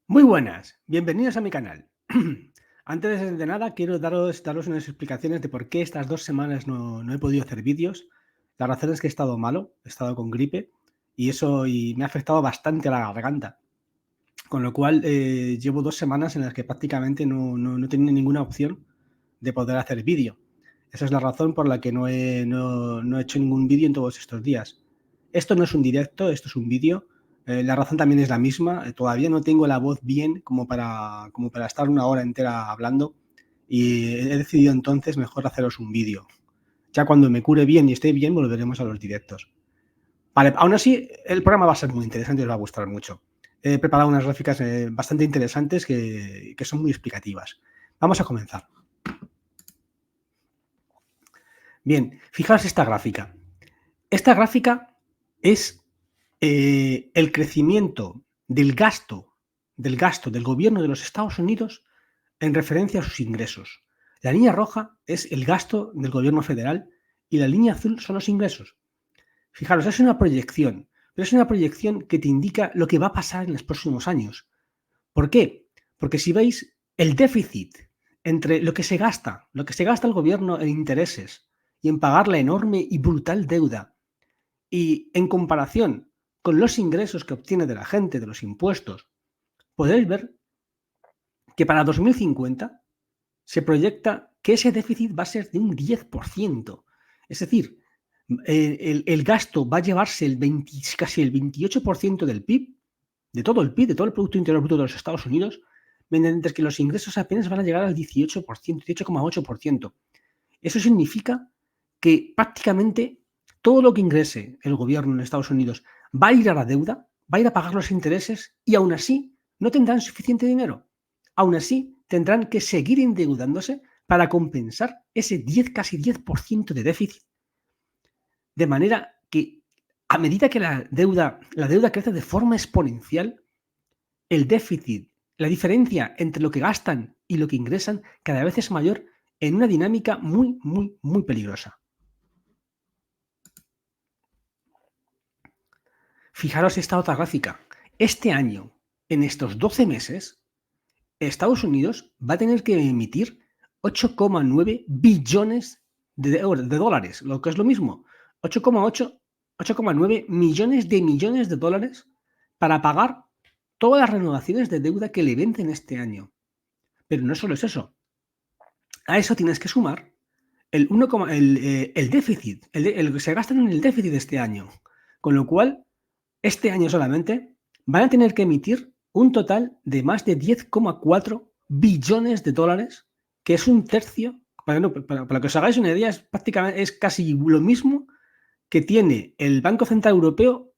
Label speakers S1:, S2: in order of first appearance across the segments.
S1: Muy buenas, bienvenidos a mi canal. Antes de nada, quiero daros unas explicaciones de por qué estas 2 semanas no he podido hacer vídeos. La razón es que he estado malo, he estado con gripe y me ha afectado bastante a la garganta. Con lo cual, llevo 2 semanas en las que prácticamente no he tenido ninguna opción de poder hacer vídeo. Esa es la razón por la que no he hecho ningún vídeo en todos estos días. Esto no es un directo, esto es un vídeo. La razón también es la misma. Todavía no tengo la voz bien como para estar una hora entera hablando y he decidido entonces mejor haceros un vídeo. Ya cuando me cure bien y esté bien, volveremos a los directos. Vale, aún así, el programa va a ser muy interesante y os va a gustar mucho. He preparado unas gráficas bastante interesantes que son muy explicativas. Vamos a comenzar. Bien, fijaos esta gráfica. Esta gráfica es el crecimiento del gasto del gobierno de los Estados Unidos en referencia a sus ingresos. La línea roja es el gasto del gobierno federal y la línea azul son los ingresos. Fijaros, es una proyección, pero es una proyección que te indica lo que va a pasar en los próximos años. ¿Por qué? Porque si veis el déficit entre lo que se gasta el gobierno en intereses y en pagar la enorme y brutal deuda, y en comparación con los ingresos que obtiene de la gente, de los impuestos, podéis ver que para 2050 se proyecta que ese déficit va a ser de un 10%. Es decir, el gasto va a llevarse casi el 28% del PIB, de todo el PIB, de todo el Producto Interior Bruto de los Estados Unidos, mientras que los ingresos apenas van a llegar al 18%, 18,8%. Eso significa que prácticamente todo lo que ingrese el gobierno en Estados Unidos va a ir a la deuda, va a ir a pagar los intereses y aún así no tendrán suficiente dinero. Aún así tendrán que seguir endeudándose para compensar ese casi 10% de déficit. De manera que a medida que la deuda crece de forma exponencial, el déficit, la diferencia entre lo que gastan y lo que ingresan cada vez es mayor en una dinámica muy, muy, muy peligrosa. Fijaros esta otra gráfica. Este año, en estos 12 meses, Estados Unidos va a tener que emitir 8,9 billones de dólares, lo que es lo mismo, 8,9 millones de dólares para pagar todas las renovaciones de deuda que le vencen este año. Pero no solo es eso. A eso tienes que sumar el déficit, el que se gastan en el déficit de este año. Con lo cual, este año solamente van a tener que emitir un total de más de 10,4 billones de dólares, que es un tercio. Para que os hagáis una idea, es casi lo mismo que tiene el Banco Central Europeo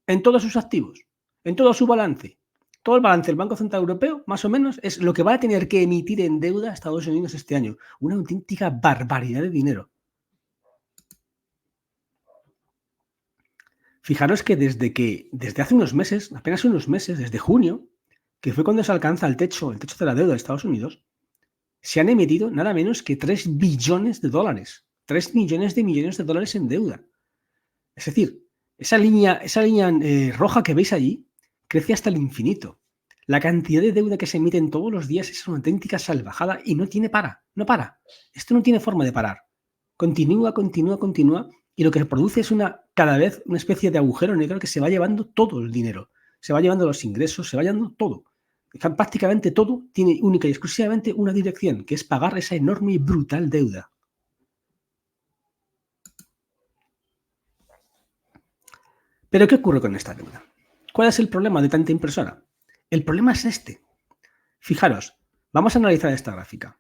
S1: en todos sus activos, en todo su balance. Todo el balance del Banco Central Europeo, más o menos, es lo que va a tener que emitir en deuda a Estados Unidos este año. Una auténtica barbaridad de dinero. Fijaros que desde hace unos meses, apenas unos meses, desde junio, que fue cuando se alcanza el techo de la deuda de Estados Unidos, se han emitido nada menos que 3 billones de dólares. 3 millones de dólares en deuda. Es decir, esa línea roja que veis allí crece hasta el infinito. La cantidad de deuda que se emite en todos los días es una auténtica salvajada y no para. Esto no tiene forma de parar. Continúa, continúa, continúa y lo que se produce es cada vez una especie de agujero negro que se va llevando todo el dinero, se va llevando los ingresos, se va llevando todo. Prácticamente todo tiene única y exclusivamente una dirección, que es pagar esa enorme y brutal deuda. Pero ¿qué ocurre con esta deuda? ¿Cuál es el problema de tanta impresora? El problema es este. Fijaros, vamos a analizar esta gráfica.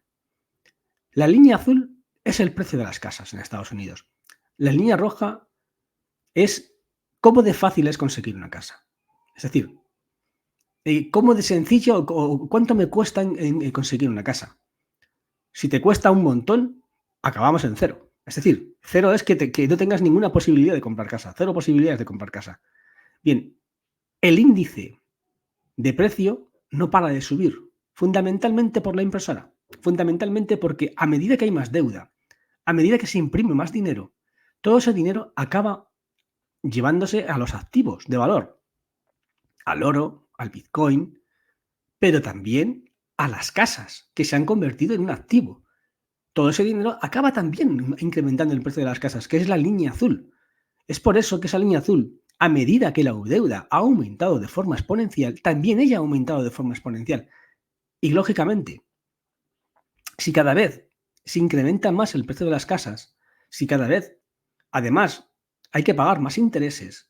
S1: La línea azul es el precio de las casas en Estados Unidos. La línea roja es cómo de fácil es conseguir una casa. Es decir, cómo de sencillo o cuánto me cuesta en conseguir una casa. Si te cuesta un montón, acabamos en cero. Es decir, cero es que no tengas ninguna posibilidad de comprar casa. Cero posibilidades de comprar casa. Bien, el índice de precio no para de subir, fundamentalmente por la impresora, fundamentalmente porque a medida que hay más deuda, a medida que se imprime más dinero, todo ese dinero acaba llevándose a los activos de valor, al oro, al Bitcoin, pero también a las casas, que se han convertido en un activo. Todo ese dinero acaba también incrementando el precio de las casas, que es la línea azul. Es por eso que esa línea azul, a medida que la deuda ha aumentado de forma exponencial, también ella ha aumentado de forma exponencial. Y lógicamente, si cada vez se incrementa más el precio de las casas, si cada vez, además, hay que pagar más intereses,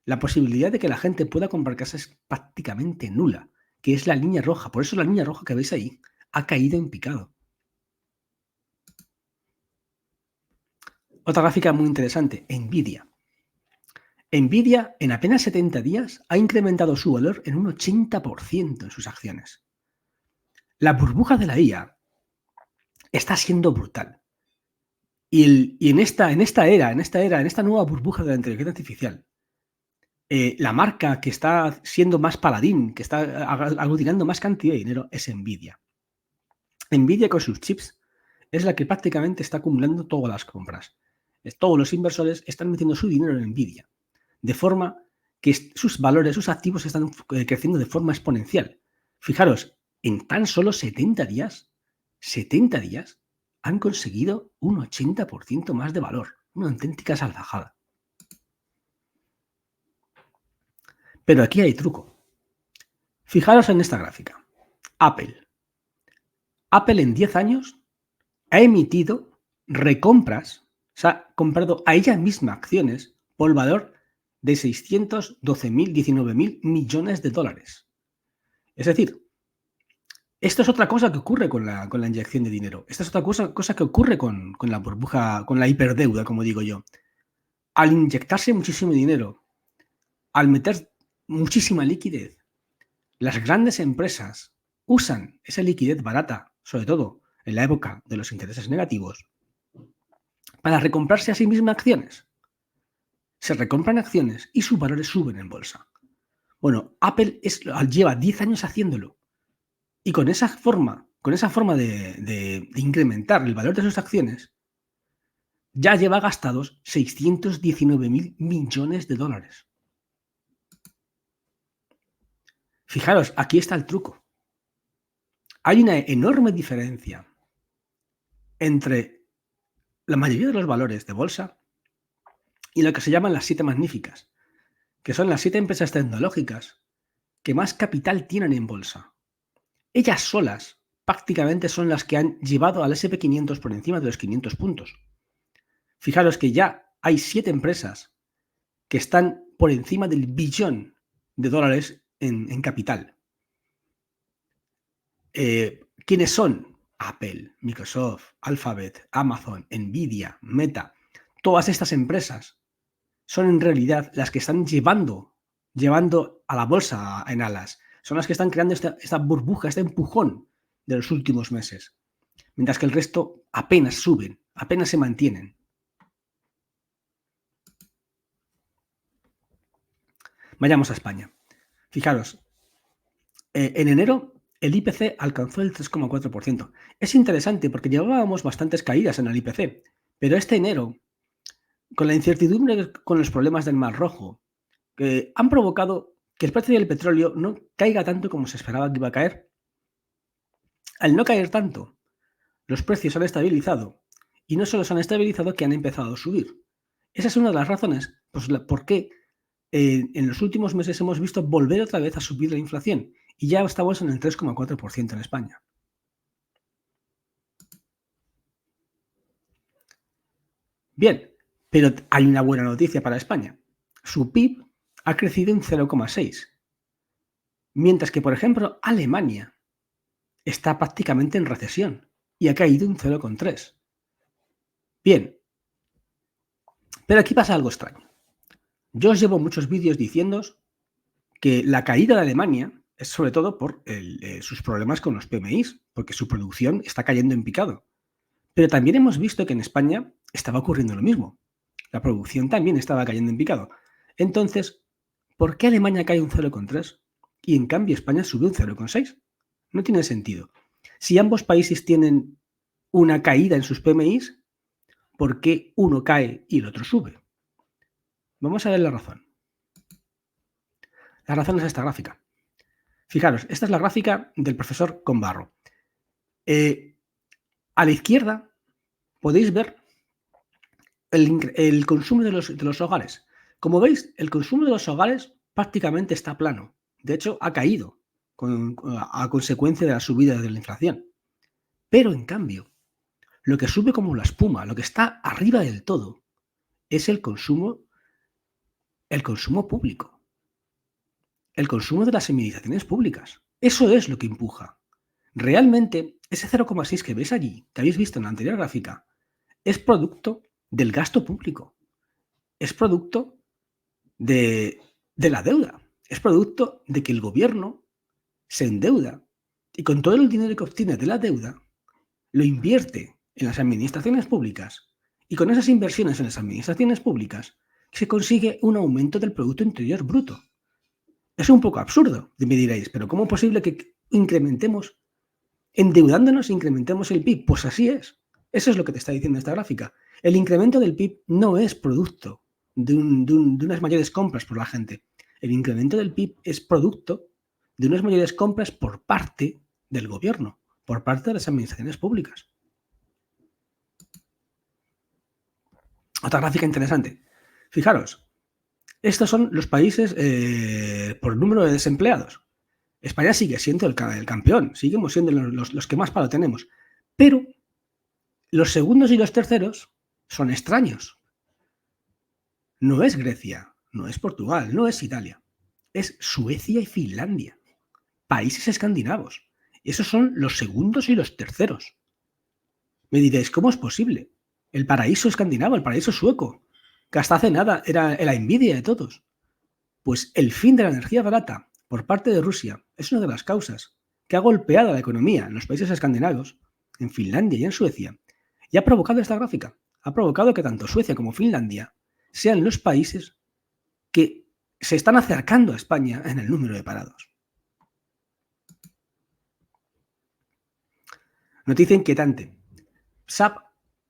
S1: la posibilidad de que la gente pueda comprar casas es prácticamente nula, que es la línea roja. Por eso la línea roja que veis ahí ha caído en picado. Otra gráfica muy interesante, Nvidia. Nvidia en apenas 70 días ha incrementado su valor en un 80% en sus acciones. La burbuja de la IA está siendo brutal. Y en esta nueva burbuja de la inteligencia artificial, la marca que está siendo más paladín, que está aglutinando más cantidad de dinero, es Nvidia. Nvidia con sus chips es la que prácticamente está acumulando todas las compras. Todos los inversores están metiendo su dinero en Nvidia, de forma que sus valores, sus activos están creciendo de forma exponencial. Fijaros, en tan solo 70 días, han conseguido un 80% más de valor, una auténtica salvajada. Pero aquí hay truco. Fijaros en esta gráfica. Apple en 10 años ha emitido recompras, o sea, ha comprado a ella misma acciones por valor de 612.000, 19.000 millones de dólares. Es decir, esto es otra cosa que ocurre con la inyección de dinero. Esta es otra cosa que ocurre con la burbuja, con la hiperdeuda, como digo yo. Al inyectarse muchísimo dinero, al meter muchísima liquidez, las grandes empresas usan esa liquidez barata, sobre todo en la época de los intereses negativos, para recomprarse a sí mismas acciones. Se recompran acciones y sus valores suben en bolsa. Bueno, Apple lleva 10 años haciéndolo. Y con esa forma de incrementar el valor de sus acciones, ya lleva gastados 619.000 millones de dólares. Fijaros, aquí está el truco. Hay una enorme diferencia entre la mayoría de los valores de bolsa y lo que se llaman las 7 magníficas, que son las 7 empresas tecnológicas que más capital tienen en bolsa. Ellas solas prácticamente son las que han llevado al SP500 por encima de los 500 puntos. Fijaros que ya hay 7 empresas que están por encima del billón de dólares en capital. ¿Quiénes son? Apple, Microsoft, Alphabet, Amazon, Nvidia, Meta. Todas estas empresas son en realidad las que están llevando a la bolsa en alas. Son las que están creando esta burbuja, este empujón de los últimos meses. Mientras que el resto apenas suben, apenas se mantienen. Vayamos a España. Fijaros, en enero el IPC alcanzó el 3,4%. Es interesante porque llevábamos bastantes caídas en el IPC, pero este enero, con la incertidumbre con los problemas del Mar Rojo, han provocado que el precio del petróleo no caiga tanto como se esperaba que iba a caer. Al no caer tanto, los precios se han estabilizado y no solo se han estabilizado, que han empezado a subir. Esa es una de las razones por qué en los últimos meses hemos visto volver otra vez a subir la inflación y ya estamos en el 3,4% en España. Bien, pero hay una buena noticia para España. Su PIB ha crecido en 0,6, mientras que, por ejemplo, Alemania está prácticamente en recesión y ha caído un 0,3. Bien, pero aquí pasa algo extraño. Yo os llevo muchos vídeos diciéndoos que la caída de Alemania es sobre todo por sus problemas con los PMIs, porque su producción está cayendo en picado. Pero también hemos visto que en España estaba ocurriendo lo mismo. La producción también estaba cayendo en picado. Entonces, ¿por qué Alemania cae un 0,3 y en cambio España sube un 0,6? No tiene sentido. Si ambos países tienen una caída en sus PMIs, ¿por qué uno cae y el otro sube? Vamos a ver la razón. La razón es esta gráfica. Fijaros, esta es la gráfica del profesor Combarro. A la izquierda podéis ver el consumo de los hogares. Como veis, el consumo de los hogares prácticamente está plano. De hecho, ha caído a consecuencia de la subida de la inflación. Pero, en cambio, lo que sube como la espuma, lo que está arriba del todo, es el consumo público, el consumo de las administraciones públicas. Eso es lo que empuja. Realmente, ese 0,6 que veis allí, que habéis visto en la anterior gráfica, es producto del gasto público, es producto de la deuda, es producto de que el gobierno se endeuda y con todo el dinero que obtiene de la deuda lo invierte en las administraciones públicas, y con esas inversiones en las administraciones públicas se consigue un aumento del Producto Interior Bruto. Es un poco absurdo, me diréis, pero ¿cómo es posible que incrementemos, endeudándonos, incrementemos el PIB? Pues así es. Eso es lo que te está diciendo esta gráfica. El incremento del PIB no es producto de unas mayores compras por la gente. El incremento del PIB es producto de unas mayores compras por parte del gobierno, por parte de las administraciones públicas. Otra gráfica interesante. Fijaros, estos son los países por número de desempleados. España sigue siendo el campeón, seguimos siendo los que más paro tenemos. Pero los segundos y los terceros son extraños. No es Grecia, no es Portugal, no es Italia. Es Suecia y Finlandia, países escandinavos. Esos son los segundos y los terceros. Me diréis, ¿cómo es posible? El paraíso escandinavo, el paraíso sueco, que hasta hace nada era la envidia de todos. Pues el fin de la energía barata por parte de Rusia es una de las causas que ha golpeado la economía en los países escandinavos, en Finlandia y en Suecia, y ha provocado esta gráfica. Ha provocado que tanto Suecia como Finlandia sean los países que se están acercando a España en el número de parados. Noticia inquietante. SAP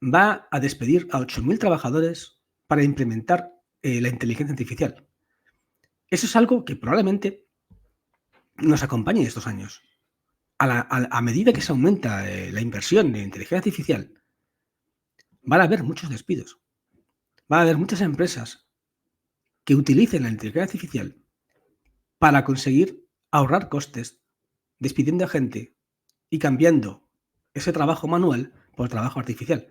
S1: va a despedir a 8.000 trabajadores para implementar la inteligencia artificial. Eso es algo que probablemente nos acompañe estos años. A medida que se aumenta la inversión en inteligencia artificial, van a haber muchos despidos. Va a haber muchas empresas que utilicen la inteligencia artificial para conseguir ahorrar costes, despidiendo a gente y cambiando ese trabajo manual por trabajo artificial.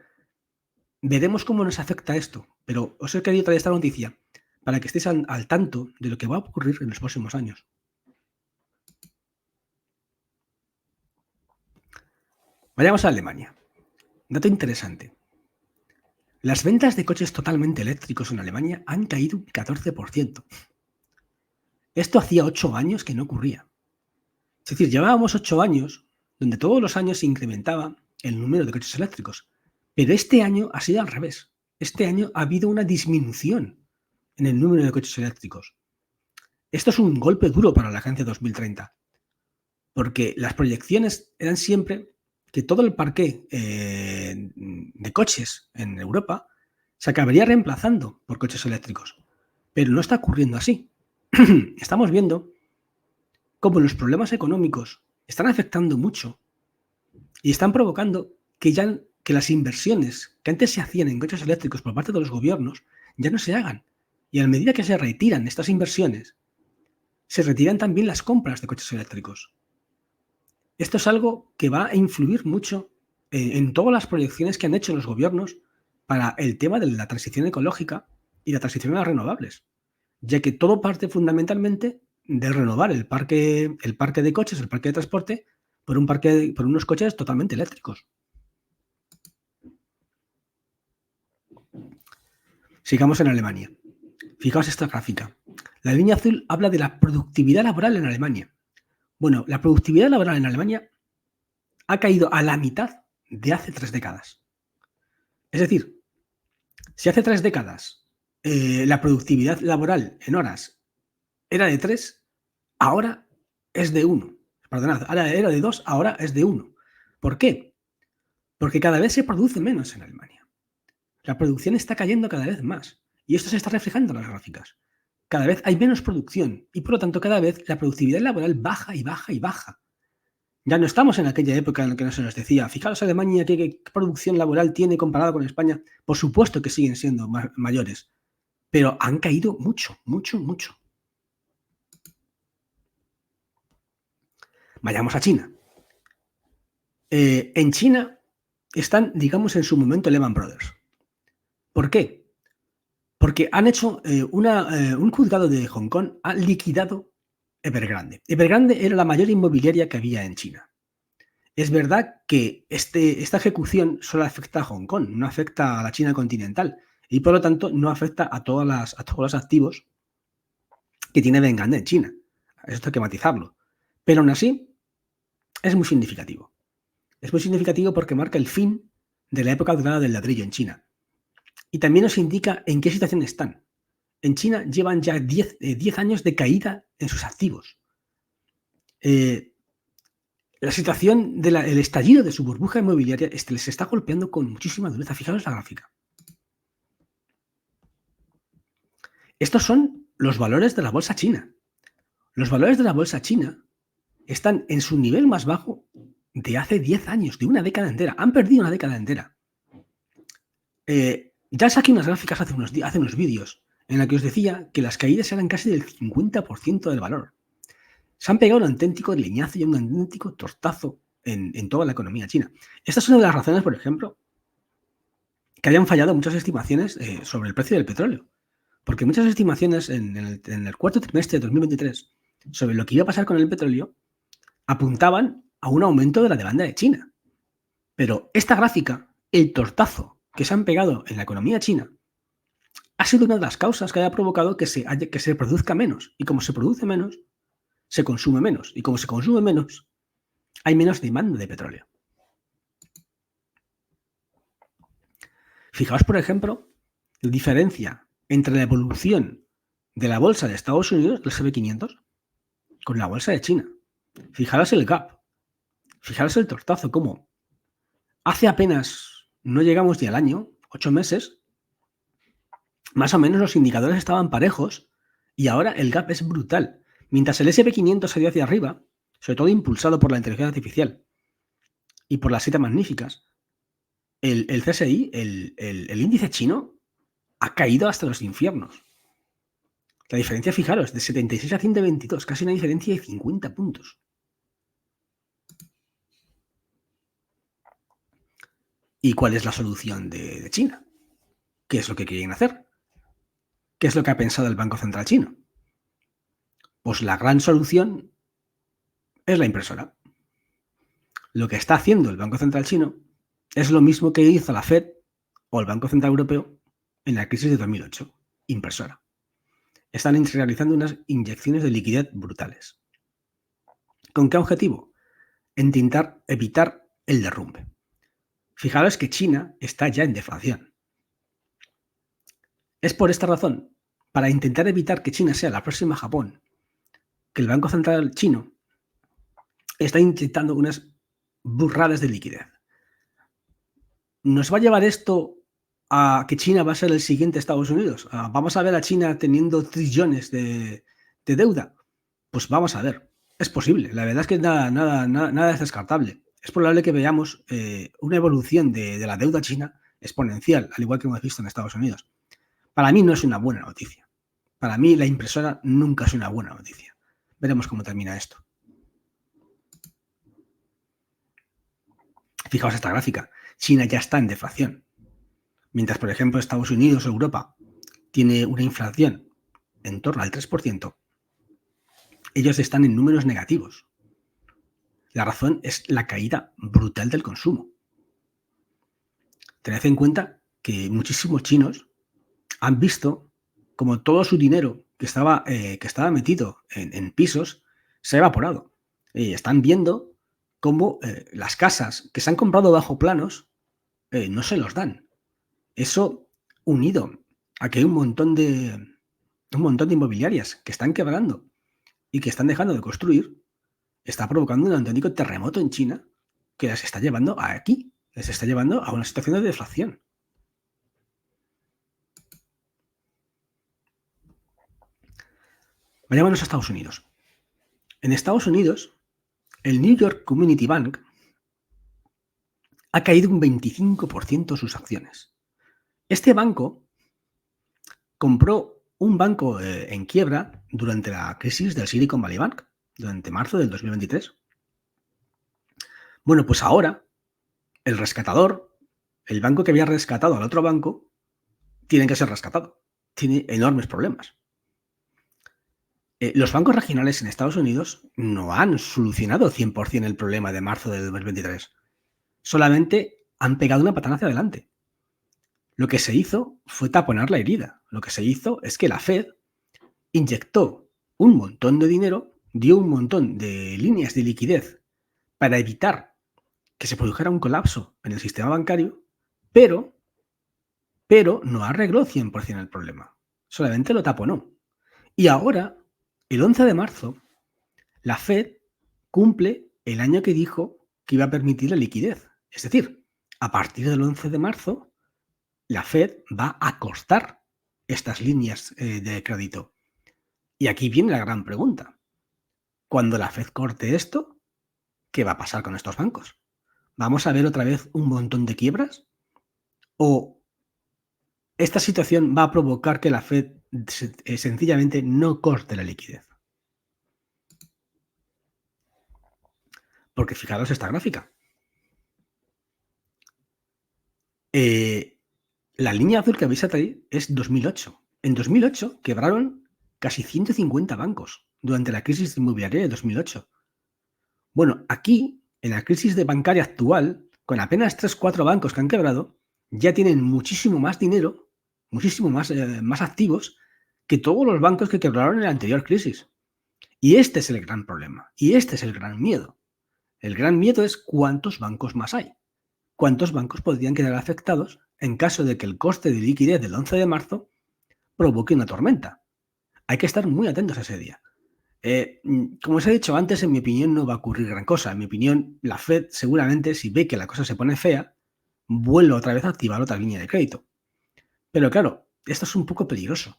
S1: Veremos cómo nos afecta esto, pero os he querido traer esta noticia para que estéis al tanto de lo que va a ocurrir en los próximos años. Vayamos a Alemania. Dato interesante. Las ventas de coches totalmente eléctricos en Alemania han caído un 14%. Esto hacía 8 años que no ocurría. Es decir, llevábamos 8 años donde todos los años se incrementaba el número de coches eléctricos. Pero este año ha sido al revés. Este año ha habido una disminución en el número de coches eléctricos. Esto es un golpe duro para la Agencia 2030, porque las proyecciones eran siempre que todo el parque de coches en Europa se acabaría reemplazando por coches eléctricos. Pero no está ocurriendo así. Estamos viendo cómo los problemas económicos están afectando mucho y están provocando que las inversiones que antes se hacían en coches eléctricos por parte de los gobiernos ya no se hagan. Y a medida que se retiran estas inversiones, se retiran también las compras de coches eléctricos. Esto es algo que va a influir mucho en todas las proyecciones que han hecho los gobiernos para el tema de la transición ecológica y la transición a las renovables, ya que todo parte fundamentalmente de renovar el parque de coches, el parque de transporte, por unos coches totalmente eléctricos. Sigamos en Alemania. Fijaos esta gráfica. La línea azul habla de la productividad laboral en Alemania. Bueno, la productividad laboral en Alemania ha caído a la mitad de hace 3 décadas. Es decir, si hace 3 décadas la productividad laboral en horas era de 3, ahora es de 1. Perdonad, ahora era de 2, ahora es de 1. ¿Por qué? Porque cada vez se produce menos en Alemania. La producción está cayendo cada vez más. Y esto se está reflejando en las gráficas. cada vez hay menos producción y por lo tanto cada vez la productividad laboral baja y baja y baja. Ya no estamos en aquella época en la que no se nos decía, fijaros Alemania qué producción laboral tiene comparada con España. Por supuesto que siguen siendo mayores, pero han caído mucho, mucho, mucho. Vayamos a China. En China están, digamos, en su momento Lehman Brothers. ¿Por qué? Porque han hecho un juzgado de Hong Kong ha liquidado Evergrande. Evergrande era la mayor inmobiliaria que había en China. Es verdad que esta ejecución solo afecta a Hong Kong, no afecta a la China continental y por lo tanto no afecta a todos los activos que tiene Evergrande en China. Esto hay que matizarlo. Pero aún así es muy significativo. Es muy significativo porque marca el fin de la época dorada del ladrillo en China. Y también nos indica en qué situación están. En China llevan ya 10 años de caída en sus activos. La situación del estallido de su burbuja inmobiliaria les está golpeando con muchísima dureza. Fijaros la gráfica. Estos son los valores de la bolsa china. Los valores de la bolsa china están en su nivel más bajo de hace 10 años, de una década entera. Han perdido una década entera. Ya saqué unas gráficas hace unos vídeos en la que os decía que las caídas eran casi del 50% del valor. Se han pegado un auténtico leñazo y un auténtico tortazo en toda la economía china. Esta es una de las razones, por ejemplo, que hayan fallado muchas estimaciones sobre el precio del petróleo. Porque muchas estimaciones en el cuarto trimestre de 2023 sobre lo que iba a pasar con el petróleo apuntaban a un aumento de la demanda de China. Pero esta gráfica, el tortazo que se han pegado en la economía china, ha sido una de las causas que haya provocado que se produzca menos. Y como se produce menos, se consume menos. Y como se consume menos, hay menos demanda de petróleo. Fijaos, por ejemplo, la diferencia entre la evolución de la bolsa de Estados Unidos, el S&P 500, con la bolsa de China. Fijaros el gap. Fijaros el tortazo, como hace apenas, no llegamos ni al año, 8 meses, más o menos los indicadores estaban parejos y ahora el gap es brutal. Mientras el S&P 500 se dio hacia arriba, sobre todo impulsado por la inteligencia artificial y por las 7 magníficas, el CSI, el índice chino, ha caído hasta los infiernos. La diferencia, fijaros, de 76 a 122, casi una diferencia de 50 puntos. ¿Y cuál es la solución de China? ¿Qué es lo que quieren hacer? ¿Qué es lo que ha pensado el Banco Central chino? Pues la gran solución es la impresora. Lo que está haciendo el Banco Central chino es lo mismo que hizo la Fed o el Banco Central Europeo en la crisis de 2008. Impresora. Están realizando unas inyecciones de liquidez brutales. ¿Con qué objetivo? Intentar evitar el derrumbe. Fijaros que China está ya en deflación. Es por esta razón, para intentar evitar que China sea la próxima Japón, que el Banco Central chino está inyectando unas burradas de liquidez. ¿Nos va a llevar esto a que China va a ser el siguiente Estados Unidos? ¿Vamos a ver a China teniendo trillones de deuda? Pues vamos a ver. Es posible. La verdad es que nada es descartable. Es probable que veamos una evolución de la deuda china exponencial, al igual que hemos visto en Estados Unidos. Para mí no es una buena noticia. Para mí la impresora nunca es una buena noticia. Veremos cómo termina esto. Fijaos esta gráfica. China ya está en deflación. Mientras, por ejemplo, Estados Unidos o Europa tiene una inflación en torno al 3%, ellos están en números negativos. La razón es la caída brutal del consumo. Tened en cuenta que muchísimos chinos han visto como todo su dinero que estaba metido en pisos se ha evaporado. Están viendo cómo las casas que se han comprado bajo planos no se los dan. Eso, unido a que hay un montón de inmobiliarias que están quebrando y que están dejando de construir, está provocando un auténtico terremoto en China que les está llevando aquí, les está llevando a una situación de deflación. Vayámonos a Estados Unidos. En Estados Unidos, el New York Community Bank ha caído un 25% sus acciones. Este banco compró un banco en quiebra durante la crisis del Silicon Valley Bank, durante marzo del 2023. Bueno, pues ahora el rescatador, el banco que había rescatado al otro banco, tiene que ser rescatado. Tiene enormes problemas. Los bancos regionales en Estados Unidos no han solucionado 100% el problema de marzo del 2023. Solamente han pegado una patada hacia adelante. Lo que se hizo fue taponar la herida. Lo que se hizo es que la Fed inyectó un montón de dinero, dio un montón de líneas de liquidez para evitar que se produjera un colapso en el sistema bancario, pero no arregló 100% el problema. Solamente lo taponó. Y ahora, el 11 de marzo, la Fed cumple el año que dijo que iba a permitir la liquidez. Es decir, a partir del 11 de marzo, la Fed va a cortar estas líneas de crédito. Y aquí viene la gran pregunta. Cuando la Fed corte esto, ¿qué va a pasar con estos bancos? ¿Vamos a ver otra vez un montón de quiebras? ¿O esta situación va a provocar que la Fed sencillamente no corte la liquidez? Porque fijaros esta gráfica. La línea azul que veis ahí es 2008. En 2008 quebraron casi 150 bancos durante la crisis inmobiliaria de 2008. Bueno, aquí, en la crisis bancaria actual, con apenas 3-4 bancos que han quebrado, ya tienen muchísimo más dinero, muchísimo más activos que todos los bancos que quebraron en la anterior crisis. Y este es el gran problema. Y este es el gran miedo. El gran miedo es cuántos bancos más hay. ¿Cuántos bancos podrían quedar afectados en caso de que el coste de liquidez del 11 de marzo provoque una tormenta? Hay que estar muy atentos a ese día. Como os he dicho antes, en mi opinión no va a ocurrir gran cosa. En mi opinión, la Fed seguramente, si ve que la cosa se pone fea, vuelve otra vez a activar otra línea de crédito. Pero claro, esto es un poco peligroso,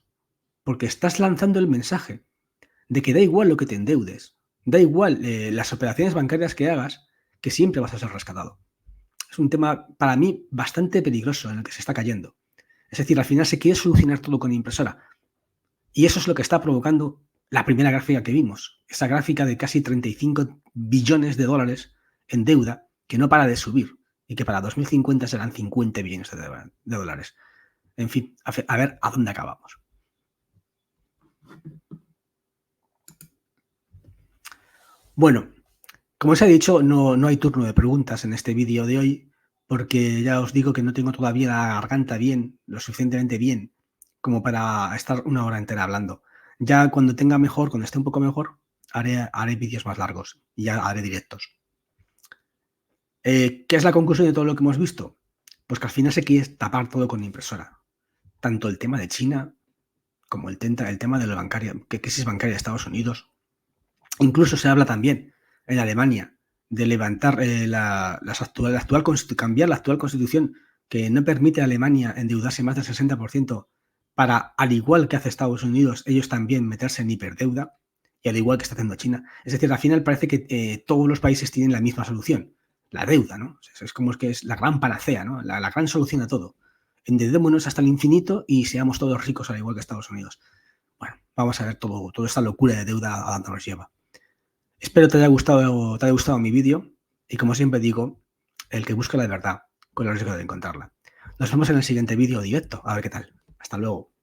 S1: porque estás lanzando el mensaje de que da igual lo que te endeudes, da igual las operaciones bancarias que hagas, que siempre vas a ser rescatado. Es un tema, para mí, bastante peligroso en el que se está cayendo. Es decir, al final se quiere solucionar todo con impresora. Y eso es lo que está provocando la primera gráfica que vimos. Esa gráfica de casi 35 billones de dólares en deuda que no para de subir y que para 2050 serán 50 billones de dólares. En fin, a ver a dónde acabamos. Bueno, como os he dicho, no hay turno de preguntas en este vídeo de hoy, porque ya os digo que no tengo todavía la garganta bien, lo suficientemente bien, como para estar una hora entera hablando. Ya cuando tenga mejor, cuando esté un poco mejor, haré vídeos más largos y ya haré directos. ¿Qué es la conclusión de todo lo que hemos visto? Pues que al final se quiere tapar todo con impresora. Tanto el tema de China como el tema de la crisis bancaria de Estados Unidos. Incluso se habla también en Alemania de levantar cambiar la actual constitución que no permite a Alemania endeudarse más del 60% para, al igual que hace Estados Unidos, ellos también meterse en hiperdeuda, y al igual que está haciendo China. Es decir, al final parece que todos los países tienen la misma solución, la deuda, ¿no? Es como que es la gran panacea, ¿no? La gran solución a todo. Endeudémonos hasta el infinito y seamos todos ricos al igual que Estados Unidos. Bueno, vamos a ver toda esta locura de deuda a dónde nos lleva. Espero te haya gustado mi vídeo y, como siempre digo, el que busca la verdad con el riesgo de encontrarla. Nos vemos en el siguiente vídeo directo, a ver qué tal. Hasta luego.